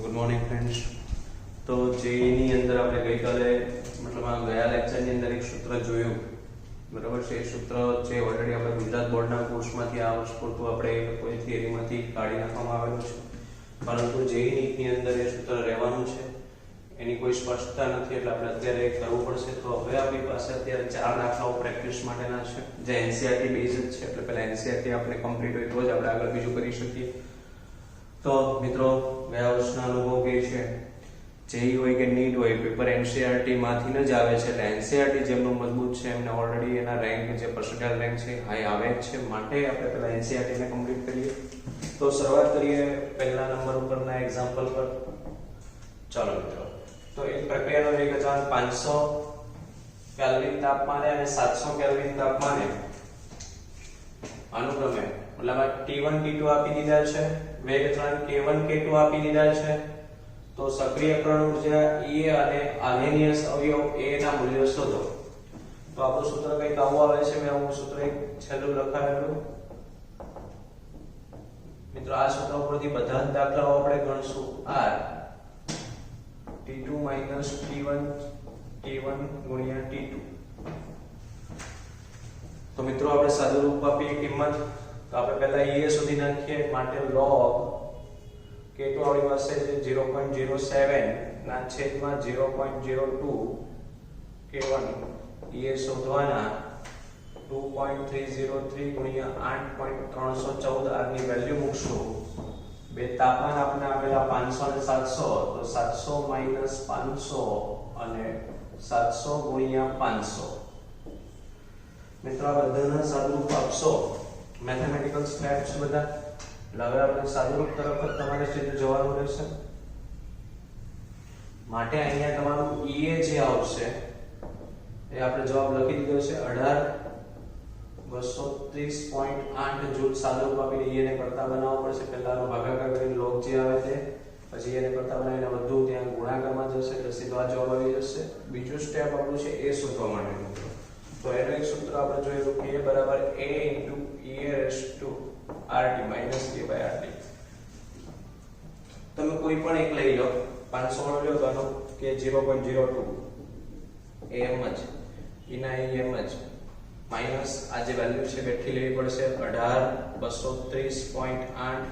Good morning friends. તો જેની અંદર આપણે ગઈકાલે મતલબ આ ગયા લેક્ચરની અંદર એક સૂત્ર જોયું, બરાબર છે. એ સૂત્ર જે ઓલરેડી આપણે ગુજરાત બોર્ડના કોર્સમાંથી આ વર્ષ પૂરતું આપણે કોઈ થિયરીમાંથી કાઢી નાખવામાં આવેલું છે, પરંતુ જેઈ નીટની અંદર એ સૂત્ર રહેવાનું છે, એની કોઈ સ્પષ્ટતા નથી, એટલે આપણે અત્યારે કરવું પડશે. તો હવે આપણી પાસે અત્યારે 4 દાખલાઓ પ્રેક્ટિસ માટેના છે, જે એનસીઆરટી બેઝ જ છે, એટલે પહેલા એનસીઆરટી આપણે કમ્પ્લીટ હોય તો જ આપણે આગળ બીજું કરી શકીએ. તો મિત્રો, ગયા વર્ષના અનુભવ કે છે, જેઈ હોય કે નીટ હોય, પેપર એનસીઆરટી માંથી જ આવે છે, એટલે એનસીઆરટી જેમનું મજબૂત છે એમને ઓલરેડી એના રેન્ક જે પર્સન્ટાઇલ રેન્ક છે હાઈ આવે જ છે, માટે આપણે પહેલા એનસીઆરટી ને કમ્પ્લીટ કરીએ. તો શરૂઆત કરીએ પહેલા નંબર ઉપરના એક્ઝામ્પલ પર. ચાલો મિત્રો, તો એક પ્રક્રિયાનો વેગ અચાનક 500 કેલ્વિન તાપમાને અને 700 કેલ્વિન તાપમાને અનુક્રમે મતલબ T1 T2 આપી દીધા છે, વેગ અચળાંક K1 K2 આપી દીધા છે. તો સક્રિયકરણ ઊર્જા E અને આલેનિયસ અવયવ A ના મૂલ્યો શોધો. તો આપણું સૂત્ર કંઈક આવું આવે છે. મેં આવું સૂત્ર એક છેલ્લું લખાવેલું મિત્રો. આ સૂત્ર ઉપરથી બધા જ દાખલાઓ આપણે ગણશું. R T2 T1 T1 ગુણ્યા T2. તો મિત્રો આપણે સાદું રૂપ આપીએ કિંમત. તો આપણે પહેલા E સુધી નાખીએ, માટે log K2 આપણી પાસે છે 0.07 ના છેદમાં 0.02 K1. E શોધવાના 2.303 ગુણ્યા 8.314 R ની વેલ્યુ મૂકશું. બે તાપમાન આપણે આપેલા 500 અને 700, તો 700 માઈનસ 500 અને 700 ગુણ્યા 500. મિત્રો આ બધાના સાદુરૂપ આપશો, મેથેમેટિકલ સ્ટેપ્સ બધા. હવે આપણે સાદુરૂપ તરફ જ તમારે સીધું જવાનું રહેશે, માટે અહીંયા તમારું EA જે આવશે એ આપણે જવાબ લખી દીધો છે 18,230.8 જૂલ. સાદુરૂપ આપીને EA ને કરતા બનાવવો પડશે. પહેલાનો ભાગાકાર કરીને log જે આવે તે, પછી એને કરતા બનાવીને બધું ત્યાં ગુણાકારમાં જશે, એટલે સીધો આ જવાબ આવી જશે. બીજું સ્ટેપ આપણું છે એ શોધવા માટેનું. તો એનો એક સૂત્ર આપણે જોયું કે A બરાબર A into EA raised to RT minus K by RT. તમે કોઈ પણ એક લઈ લો, 500 વાળો લ્યો તો આનો કે 0.02 એમ જ એના એમ જ માઈનસ આ જે વેલ્યુ છે બેઠી લેવી પડશે 18,230.8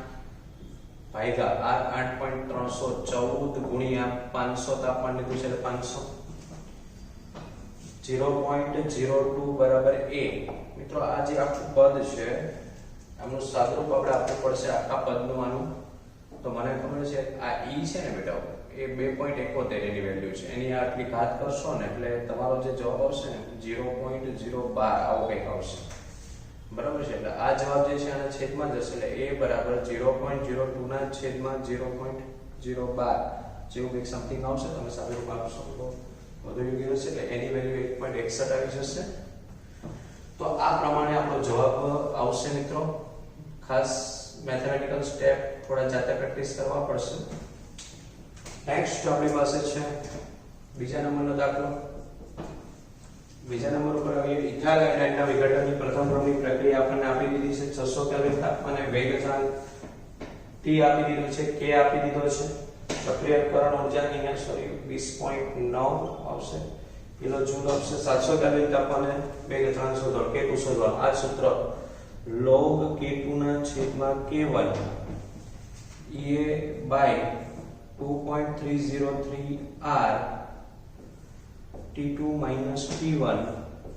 ભાગ્યા R 8.314 ગુણ્યા 500 તાપમાન લીધું છે એટલે 500. 0.02 બરાબર A. મિત્રો આ જે આખું પદ છે આનું સાદુરૂપ આપણે આપવું પડશે આખા પદનું આનું. તો મને ખબર છે આ E છે ને બેટા, એ 2.71 એની વેલ્યુ છે, એની આટલી ઘાત કરશો ને એટલે તમારો જે જવાબ આવશે ને 0.012 આવો કંઈક આવશે, બરાબર છે. એટલે આ જવાબ જે છે આના છેદમાં જશે, એટલે A બરાબર 0.02 ના છેદમાં 0.012 જેવું કંઈક સમથિંગ આવશે. તમે સાદુરૂપ આપશો તો વધુ યોગ્ય હશે, એટલે એની વેલ્યુ 1.61 આવી જશે. તો આ પ્રમાણે આપણો જવાબ આવશે મિત્રો. ખાસ મેથેમેટિકલ સ્ટેપ થોડા જાતે પ્રેક્ટિસ કરવા પડશે. નેક્સ્ટ આપણી પાસે છે બીજા નંબરનો દાખલો. બીજા નંબર ઉપર આવીએ. ઇથાઇલ આયોડાઇડના વિઘટનની પ્રથમ ક્રમની પ્રક્રિયા આપણને આપી દીધી છે. 600 કેલ્વિન તાપમાને વેગ અચળાંક T આપી દીધો છે, K આપી દીધો છે. સક્રિયકરણ ઊર્જા અહીંયા સોરી 20.9 આવશે કિલો જૂલ આવશે. 700 કેલ્વિન તાપમાને વેગ અચળાંક શોધો, K2 શોધવાનું. આ સૂત્ર log K2 ના છેદમાં K1 EA by 2.303 R T2 minus T1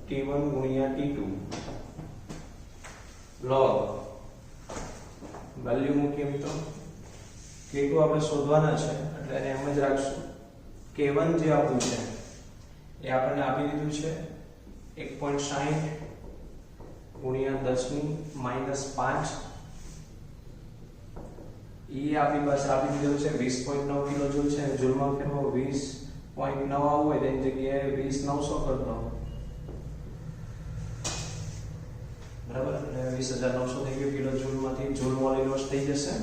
T1 ગુણ્યા T2 log વેલ્યુ મૂકીએ મિત્રો. K2 આપણે શોધવાના છે એટલે એને એમ જ રાખશું. K1 જે આપ્યું છે એ આપણને આપી દીધું છે 1.60 ગુણ્યા 10 માઈનસ 5. E આપણી પાસે આપી દીધું છે 20.9 કિલો જૂલ છે. જૂલમાં ફેરવો 20.9 આવવું હોય તેની જગ્યાએ 20,900 કરી દો, બરાબર. એટલે 20,900 થઈ ગયું કિલો જૂલમાંથી. જૂલ મોલ ઇન્વર્સ થઈ જશે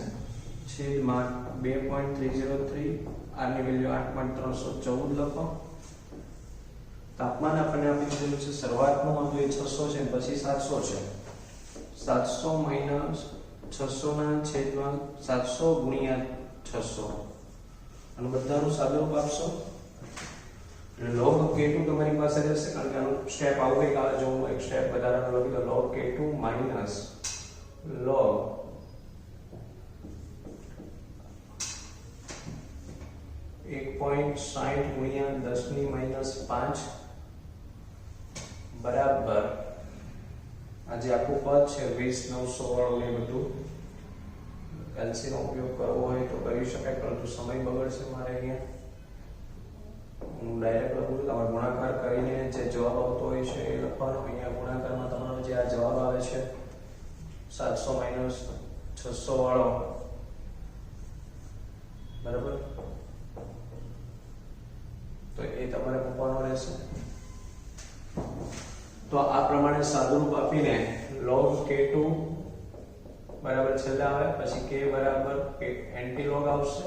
છેદમાં 2.303 R ની વેલ્યુ 8.314 લખો. તાપમાન આપણને આપી દીધું છે, શરૂઆતમાં હતું એ 600 છે પછી 700 છે. 700 માઈનસ 600 ના છેદમાં 700 ગુણ્યા 600 અને બધાનું સાદુરૂપ આપશો log k2 તમારી પાસે રહેશે કારણ કે આનું સ્ટેપ આવું કંઈક આવે જો હું એક સ્ટેપ વધારાનો લખી તો log k2 minus log 1.60 ગુણ્યા 10 ની -5 બરાબર આ જે આખું પદ છે 20900 વાળું એ બધું એલસી નો ઉપયોગ કરવો હોય તો કરી શકાય પરંતુ સમય બગડશે મારે અહીંયા હું ડાયરેક્ટ લખું છું તમારે ગુણાકાર કરીને જે જવાબ આવતો હોય છે એ લખવાનો અહીંયા ગુણાકારમાં તમારો જે આ જવાબ આવે છે 700 600 વાળો બરાબર તો એ તમારે મૂકવાનો રહેશે તો આ પ્રમાણે સાદુરૂપ આપીને log k2 બરાબર છેલ્લે આવે પછી k બરાબર એન્ટીલોગ આવશે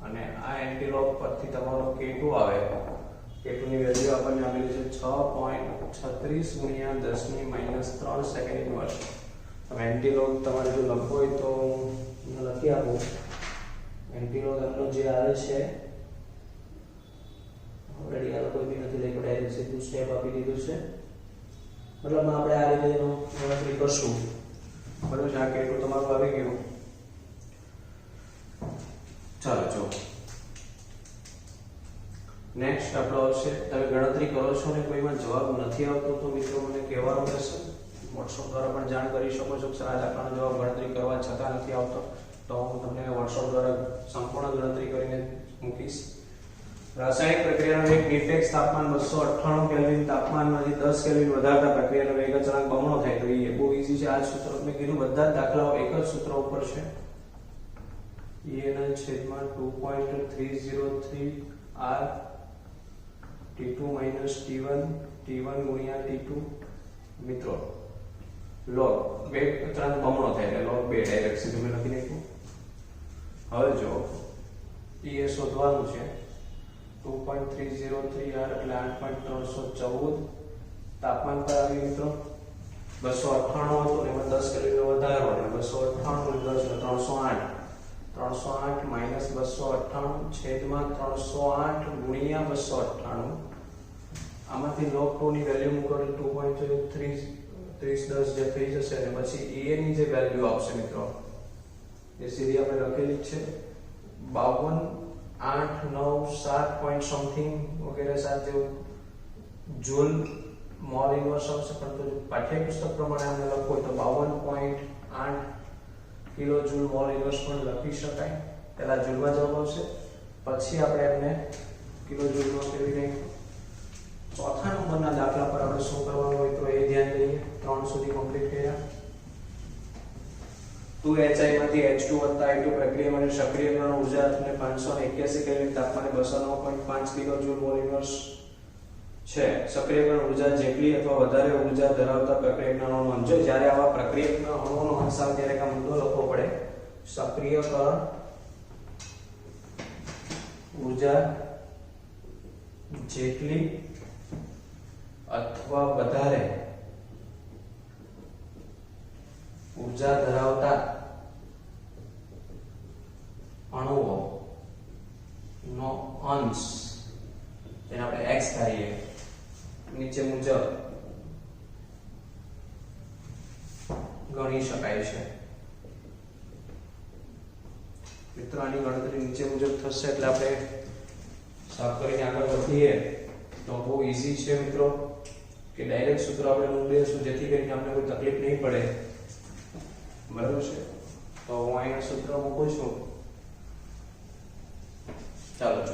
અને આ એન્ટીલોગ પરથી તમારો k2 આવે k2 ની વેલ્યુ આપણને આપેલી છે 6.36 ગુણ્યા 10 ની -3 સેકન્ડ ઇન્વર્સ હવે એન્ટીલોગ તમારે જો લખવો હોય તો હું લખી આપું એન્ટીલોગ એમનો જે આવે છે ઓલરેડી આ કોઈ બી નથી લખ્યું ડાયરેક્ટ સીધું સ્ટેપ આપી દીધું છે મતલબ આપણે આ રીતે એનો ગણતરી કરશું બરાબર છે આ k2 તમારું આવી ગયું ચાલો જો નેક્સ્ટ આપણો આવશે તમે ગણતરી કરો છો ને કોઈમાં જવાબ નથી આવતો તો મિત્રો મને કહેવાનું રહેશે WhatsApp દ્વારા પણ જાણ કરી શકો છો કે આ દાખલાનો જવાબ ગણતરી કરવા છતાં નથી આવતો તો હું તમને WhatsApp દ્વારા સંપૂર્ણ ગણતરી કરીને મૂકીશ રાસાયણિક પ્રક્રિયાનો એક નિરપેક્ષ તાપમાન 298 કેલ્વિન તાપમાનમાંથી 10 કેલ્વિન વધારતા પ્રક્રિયાનો વેગ અચાનક બમણો થાય તો એ બહુ ઈઝી છે આ સૂત્ર મેં કીધું બધા જ દાખલાઓ એક જ સૂત્ર ઉપર છે EN છેદમાં 2.303 R T2 T1 T1 ગુણ્યા T2 મિત્રો log વેગ અચાનક બમણો થાય એટલે log 2 ડાયરેક્ટ સીધું મેં લખી નાખ્યું હવે જો એ શોધવાનું છે 2.303 R એટલે 8.314 તાપમાન પર આવી મિત્રો 298 હતું એમાં 10 કેલ્વિન વધારો એટલે 298 10 308 308 298 છેદમાં 308 ગુણ્યા 298 આમાંથી log 2 ની વેલ્યુ મૂકો એટલે 2.30 જે થઈ જશે અને પછી a ની જે વેલ્યુ આવશે મિત્રો એ સીધી આપણે લખેલી છે 52 8 9 7 પોઈન્ટ સમથિંગ વગેરે સાથે જૂલ મોલ ઇન્વર્સ આવશે પરંતુ પાઠ્યપુસ્તક પ્રમાણે આપણે લખવું હોય તો 52.8 કિલો જૂલ મોલ ઇન્વર્સ પણ લખી શકાય પહેલા જૂલમાં જવાબ આવશે પછી આપણે એમને કિલો જૂલમાં ફેરવી દઈએ ચોથા નંબરના દાખલા પર આપણે શું કરવાનું હોય તો એ ધ્યાન લઈએ 3 સુધી કમ્પ્લીટ કર્યા 2HI માંથી H2 I2 પ્રક્રિયા માટે સક્રિયકરણ ઊર્જા અને 581 કેલ્વિન તાપમાને 209.5 કિલો જૂલ મોલ ઇન્વર્સ છે સક્રિયકરણ ઊર્જા જેટલી અથવા વધારે ઊર્જા ધરાવતા પ્રક્રિયકના અણુનો અંશ જ્યારે આવા પ્રક્રિયકના અણુનો અંશ આવે ત્યારે આ મુદ્દો લખવો પડે સક્રિયકરણ ઊર્જા જેટલી અથવા વધારે ઊર્જા ધરાવતા અણુઓ નો અંશ જેને આપણે x ધારીએ નીચે મુજબ ગણી શકાય છે મિત્રો આની ગણતરી નીચે મુજબ થશે એટલે આપણે સાફ કરીને આગળ વધીએ તો બહુ ઈઝી છે મિત્રો કે ડાયરેક્ટ સૂત્ર આપણે મૂકી દઈશું જેથી કરીને આપણે કોઈ તકલીફ નહીં પડે બરાબર છે તો હું અહીંયા સૂત્ર મૂકું છું ચાલો જો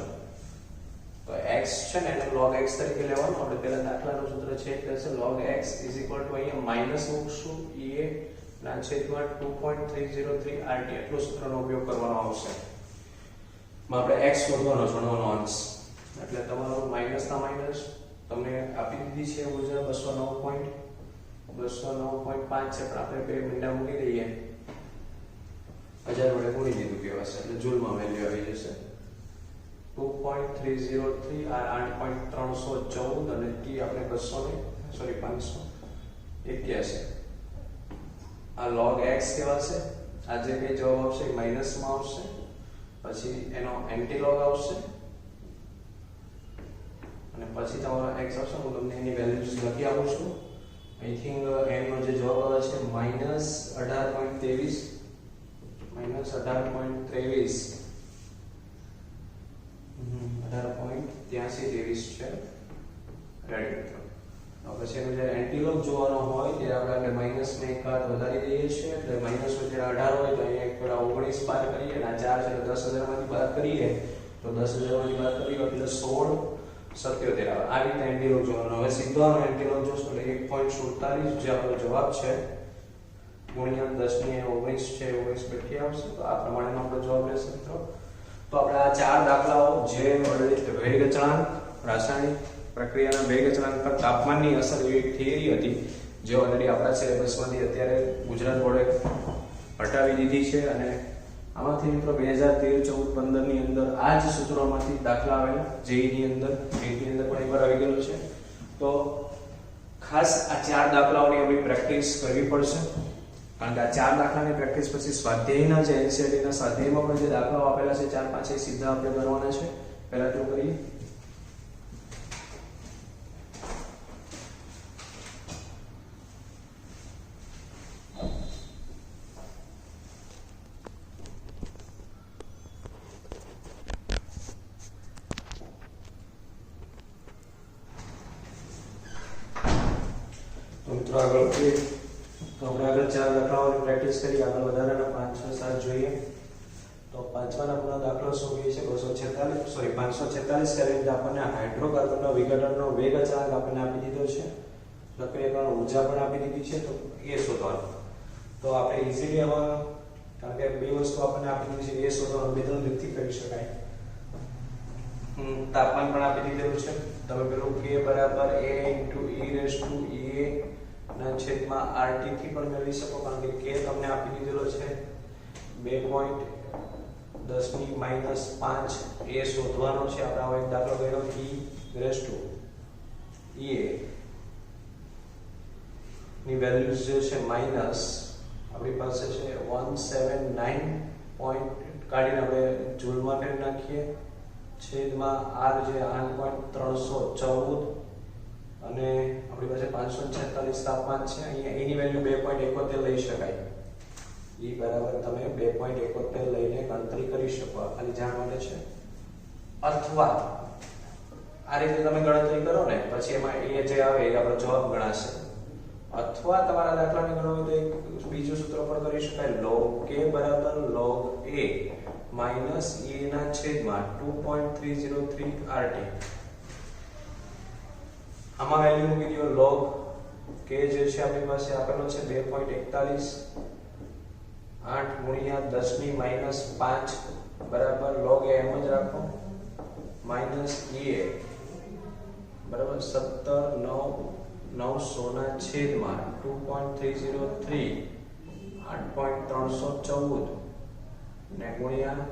તો x છે ને એને log x તરીકે લેવાનું આપણે પહેલા દાખલાનું સૂત્ર છે એટલે છે log x અહીંયા માઈનસ મૂકશું એ ના છેદમાં 2.303 RT એટલો સૂત્રનો ઉપયોગ કરવાનો આવશે માં આપણે x શોધવાનો ગણવાનો અંશ એટલે તમારો માઈનસ ના માઈનસ તમને આપી દીધી છે ઊર્જા 209.5 છે પણ આપણે બે મીંડા મૂકી દઈએ 1000 વડે ગુણી દીધું કહેવાશે એટલે જૂલમાં વેલ્યુ આવી જશે 2.303 આ 8.314 અને t આપણે 581 આ log x કહેવાશે આ જે કે જવાબ આવશે માઈનસ માં આવશે પછી એનો એન્ટીલોગ આવશે અને પછી તમારો x આવશે. હું તમને એની વેલ્યુઝ લખી આપું છું. આઈ થિંક એનો જે જવાબ આવે છે -18.23 -18.23 18.83 છે. રેડી મિત્રો. પછી એનો જ્યારે એન્ટીલોગ જોવાનો હોય ત્યારે આપણે માઈનસ ને એક ઘાત વધારી દઈએ છીએ એટલે માઈનસ માં જ્યારે 18 હોય તો અહીંયા એક પેલા 19 બાદ કરીએ અને 4 છે તો 10,000 માંથી બાદ કરીએ તો 10,000 માંથી બાદ કરીએ એટલે 16.77 આવે. આ રીતે એન્ટીલોગ જોવાનો. હવે સીધો આનો એન્ટીલોગ જોશો એટલે 1.47 જે આપણો જવાબ છે ગુણ્યા 10 ની 19 છે 19 બેઠી આવશે. તો આ પ્રમાણેનો આપણો જવાબ રહેશે મિત્રો. તો આપણે આ ચાર દાખલાઓ જે ઓલરેડી વેગ અચળાંક, રાસાયણિક પ્રક્રિયાના વેગ અચળાંક પર તાપમાનની અસર એવી એક થિયરી હતી જે ઓલરેડી આપણા સિલેબસમાંથી અત્યારે ગુજરાત બોર્ડે હટાવી દીધી છે અને આમાંથી મિત્રો 2013, 14, 15 ની અંદર આ જ સૂત્રોમાંથી દાખલા આવેલા જેઈ ની અંદર પણ એકવાર આવી ગયેલું છે. તો ખાસ આ ચાર દાખલાઓની આપણી પ્રેક્ટિસ કરવી પડશે કારણ કે આ ચાર દાખલાની પ્રેક્ટિસ પછી સ્વાધ્યાયના જે એનસીઈઆરટીના સ્વાધ્યાયમાં પણ જે દાખલાઓ આપેલા છે 4-5 એ સીધા આપણે કરવાના છે. પહેલા તો કરીએ. આગળ ચાર દાખલાઓની પ્રેક્ટિસ કરી. આગળ વધારાના 5, 6, 7 જોઈએ. તો પાંચમા નંબરનો દાખલો શું કહે છે 546 કેલ્વિન આપણને હાઇડ્રોકાર્બનનો વિઘટનનો વેગ અચળાંક આપણને આપી દીધો છે. પ્રક્રિયાકરણ ઊર્જા પણ આપી દીધી છે. તો એ શોધવાનું. તો આપણે ઈઝીલી આમાં કારણ કે બે વસ્તુ આપણને આપી દીધી છે એ શોધવાનું બે ત્રણ રીતથી કરી શકાય. તાપમાન પણ આપી દીધેલું છે. તમે પેલું k બરાબર a * e ના છેદમાં RT થી પણ મેળવી શકો કારણ કે k તમને આપી દીધેલો છે 2.10 ની -5 એ શોધવાનો છે. આપણે આવો એક દાખલો ગણ્યો e ea ની વેલ્યુઝ જે છે માઈનસ આપણી પાસે છે 179 પોઈન્ટ કાઢીને આપણે જૂલમાં કરી નાખીએ છેદમાં r જે 8.314 અને આપણી પાસે 546 તાપમાન છે. અહીંયા એની વેલ્યુ 2.71 લઈ શકાય. e બરાબર તમે 2.71 લઈને ગણતરી કરી શકો. ખાલી જાણ માટે છે. અથવા આ રીતે તમે ગણતરી કરો ને પછી એમાં એ જે આવે એ આપણો જવાબ ગણાશે. અથવા તમારા દાખલાને ગણવું તો એક બીજું સૂત્ર પણ કરી શકાય log k બરાબર log a માઈનસ e ના છેદમાં 2.303 RT. આમાં વેલ્યુ મૂકી દો log k જે છે આપણી પાસે આપેલો છે 2.41 8 ગુણ્યા 10 ની -5 બરાબર log a એમ જ રાખો માઈનસ ea બરાબર 17,900 ના છેદમાં 2.303 8.314 ને ગુણ્યા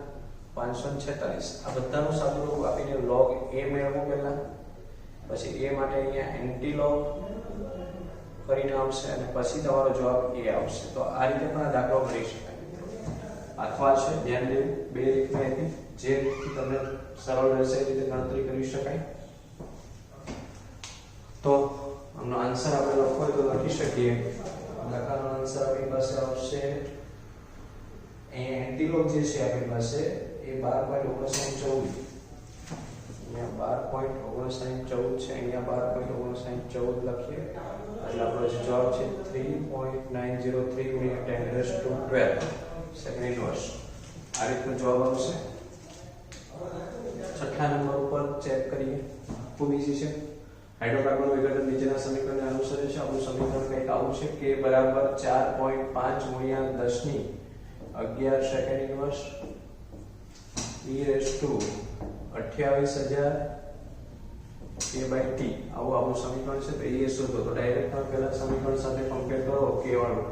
546. આ બધાનું સાદું રૂપ આપીને log a મેળવો પહેલા પછી a માટે અહીંયા એન્ટીલોગ કરીને આવશે અને પછી તમારો જવાબ a આવશે. તો આ રીતે પણ આ દાખલો કરી શકાય. અથવા છે ધ્યાન દેવું બે રીતની હતી જે રીતથી તમને સરળ રહેશે એ રીતે ગણતરી કરી શકાય. તો આનો આન્સર આપણે લખવો હોય તો લખી શકીએ. દાખલાનો આન્સર આપણી પાસે આવશે એન્ટીલોગ જે છે આપણી પાસે એ 12.5914 અહીંયા 12.5914 છે. અહીંયા 12.5914 લખીએ એટલે આપણો જવાબ છે 3.903 × 10⁻12 સેકન્ડ ઇનવર્સ. આ રીતનો જવાબ આવશે. છઠ્ઠા નંબર ઉપર ચેક કરીએ. ખૂબ ઈઝી છે. હાઇડ્રોકાર્બન વિઘટન નીચેના સમીકરણને અનુસરે છે. આપણું સમીકરણ કંઈક આવું છે કે બરાબર 4.5 ગુણ્યા 10 ની 11 સેકન્ડ ઇનવર્સ e/28000 k/t આવું આપણું સમીકરણ છે. તો એ શોધો તો ડાયરેક્ટ તમે પહેલા સમીકરણ સાથે કમ્પેર કરો k વાળું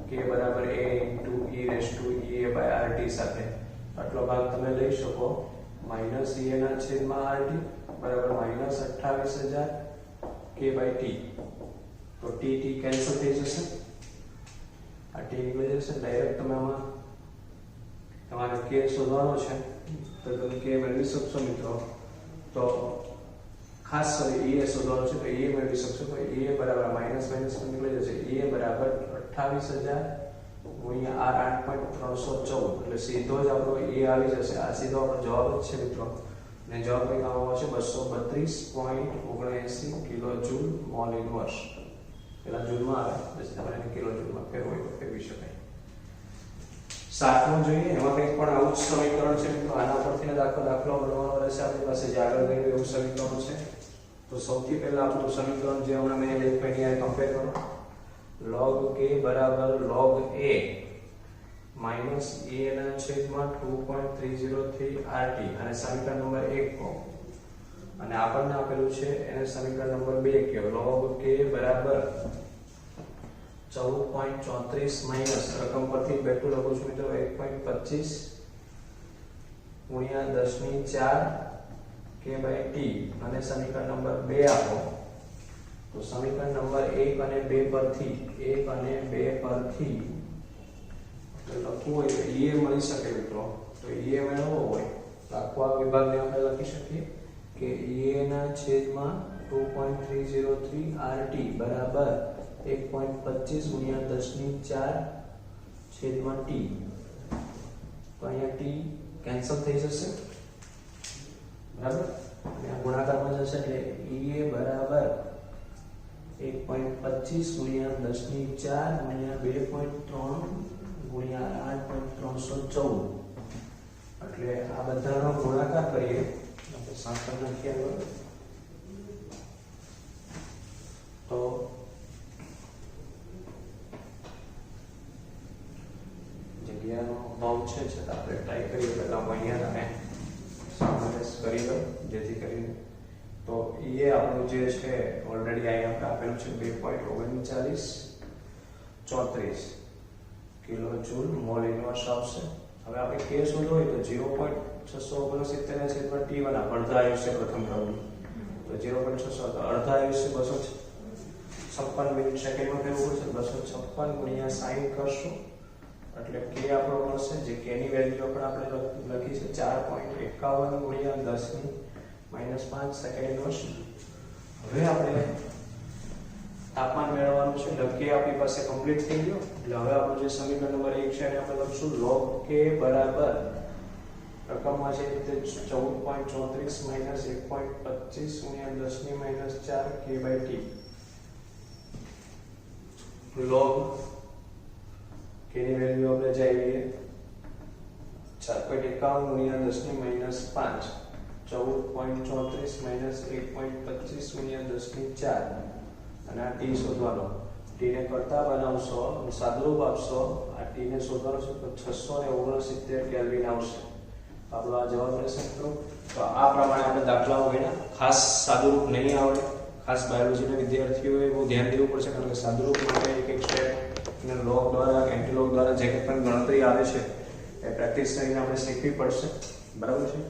k બરાબર a * e/2ea/rt સાથે આટલો ભાગ તમે લઈ શકો માઈનસ e ના છેદમાં rt બરાબર -28000 k/t. તો t કેન્સલ થઈ જશે. આ t નીકળી જશે. ડાયરેક્ટ તમે આમાં તમારે k શોધવાનો છે તો તમે કે મેળવી શકશો મિત્રો. તો ખાસ એ શોધવાનું છે, તો એ મેળવી શકશો. તો એ બરાબર માઇનસ માઇનસ નીકળી જશે. એ બરાબર 28,000 ગુણ્યા r 8.314 એટલે સીધો જ આપણો એ આવી જશે. આ સીધો આપણો જવાબ જ છે મિત્રો. અને જવાબ કઈ આવશે 232.79 કિલો જૂલ મોલ ઇનવર્સ. પેલા જૂલમાં આવે પછી તમારે એને કિલો જૂલમાં ફેરવો તો ફેરવી શકાય. 7મો જોઈએ. એમાં કંઈક પણ આવું જ સમીકરણ છે મિત્રો. આના પરથી દાખલો ગણવાનો રહેશે આપણી પાસે. જે આગળ ગયું એવું સમીકરણ છે. તો સૌથી પહેલા આપણું સમીકરણ જે હમણાં મેં લખ્યું એને કમ્પેર કરો. log k બરાબર log a માઈનસ a ના છેદમાં 2.303 rt અને સમીકરણ નંબર 1 કહો. અને આપણને આપેલું છે એને સમીકરણ નંબર 2 કહો. log k બરાબર 14.34 માઈનસ રકમ પરથી બેઠું લખું છું મિત્રો 1.25 ગુણ્યા 10⁴ k/t અને સમીકરણ નંબર 2 આપો. તો સમીકરણ નંબર 1 અને 2 પરથી લખવું હોય તો એ મળી શકે મિત્રો. તો એ મેળવવો હોય તો આખા વિભાગને આપણે લખી શકીએ કે એ ના છેદમાં 2.303 rt બરાબર 1.25 ગુણ્યા 10⁴ છેદમાં t. તો અહીંયા t કેન્સલ થઈ જશે બરાબર. અને આ ગુણાકારમાં જશે એટલે એ બરાબર 1.25 ગુણ્યા 10⁴ ગુણ્યા 2.3 ગુણ્યા 8.314 એટલે આ બધાનો ગુણાકાર કરીએ આપણે 7 લખીએ તો જગ્યાનો અભાવ છે છતાં આપણે ટ્રાય કરીએ. પહેલા અહીંયા તમે સામાન્ય કરી લો જેથી કરીને તો એ આપણું જે છે ઓલરેડી અહીંયા આપણે આપેલું છે 2.3934 કિલો જૂલ મોલ ઇનવર્સ આવશે. હવે આપણે કે શોધવો હોય તો 0.669 t1 અડધા આયુષ્ય પ્રથમ ક્રમનું. તો 0.600 તો અડધા આયુષ્ય 256 મિનિટ સેકન્ડમાં ફેરવું પડશે. 256 ગુણ્યા 60 કરશું એટલે કે આપણો મળશે. જે કે ની વેલ્યુ આપણે લખી છે 4.51 ગુણ્યા 10⁻5 સેકન્ડ ઇનવર્સ. હવે આપણે તાપમાન મેળવવાનું છે. એટલે કે આપણી પાસે કમ્પ્લીટ થઈ ગયો. એટલે હવે આપણું જે સમીકરણ નંબર 1 છે એને આપણે લખશું log k બરાબર રકમમાં છે તે 14.34 માઈનસ 1.25 ગુણ્યા 10⁻4 k/t. log k ની વેલ્યુ આપણે જઈએ 4.51 ગુણ્યા 10⁻5 14.34 માઈનસ 1.25 ગુણ્યા 10⁴ અને આ t શોધવાનો. t ને કરતા બનાવશો સાદુરૂપ આપશો. આ t ને શોધવાનો છે તો 669 કેલ્વિન આવશે. આપણો આ જવાબ રહેશે મિત્રો. તો આ પ્રમાણે આપણે દાખલાઓ ગણ્યા. ખાસ સાદુરૂપ નહીં આવડે, ખાસ બાયોલોજીના વિદ્યાર્થીઓએ બહુ ધ્યાન દેવું પડશે કારણ કે સાદુરૂપ માટે એક સ્ટેપ અને લોગ દ્વારા એન્ટીલોગ દ્વારા જે પણ ગણતરી આવે છે એ પ્રેક્ટિસ કરીને આપણે શીખવી પડશે. બરાબર છે.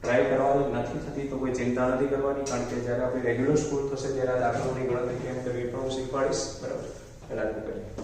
ટ્રાય કરવાની નથી થતી તો કોઈ ચિંતા નથી કરવાની કારણ કે જ્યારે આપણી રેગ્યુલર સ્કૂલ થશે ત્યારે આ દાખલાઓની ગણતરી કેમ કરવી પણ હું શીખવાડીશ. બરાબર. પહેલા કરીએ.